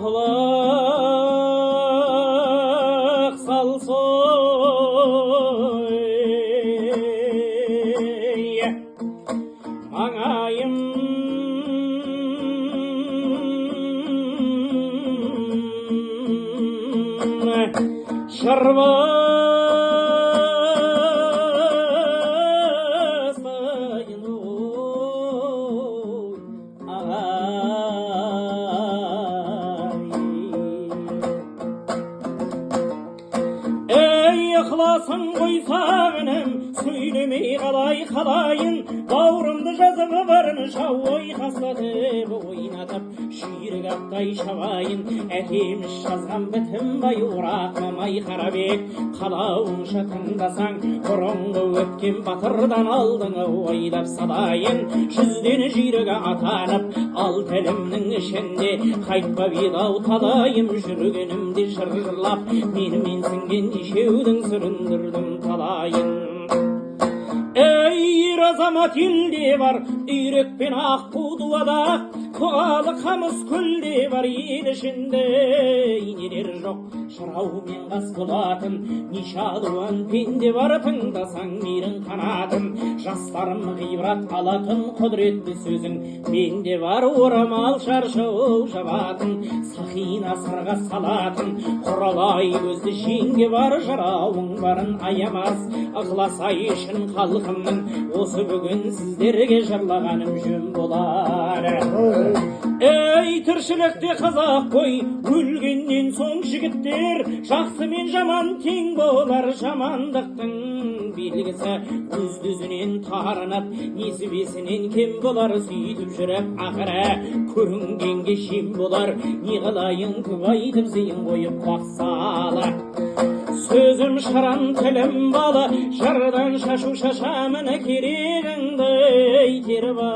құлақ салсой маңайым шырбасайын ей ықыласың қойсағыным сөйлемей қалайын бауырымды жазып барын жау ойқастатып ойнатып жүйрік аттай шабайын әкеміз жазған бітімбай орақ мамай қарабек қалауынша тыңдасаң бұрынғы өткен батырдан алдыңа ойлап салайын жүзден жүйрігі атанып ал тілімнің ішінде қайтпап еді ау талайым жүргенімде жырлап менімен сіңген ешеудің сүріндірдім талайын ей ер азамат елде бар үйрекпен аққу дуада тоғалы қамыс көлде бар ел ішінде инелер жоқ жырау мен қас болатын неше алуан пенде бар тыңдасаң менің қанатым жастарым ғибрат алатын құдіретті сөзің менде бар орамал шаршау жабатын сақина сырға салатын құралай көзді жеңге бар жырауың барын аямас ықыласай үшін халқымның осы бүгін сіздерге жырлағаным жөн болар ей тіршілікте қазақ қой өлгеннен соң жігіттер жақсы мен жаман тең болар жамандықтың белгісі өз-өзінен тарынып несібесінен кем болар сөйтіп жүріп ақыры көрінгенге шем болар не қылайын көп айтып зейін қойып құлақ сала сөзім шаран тілім балы жырдан шашу шашамын керегіңді теріп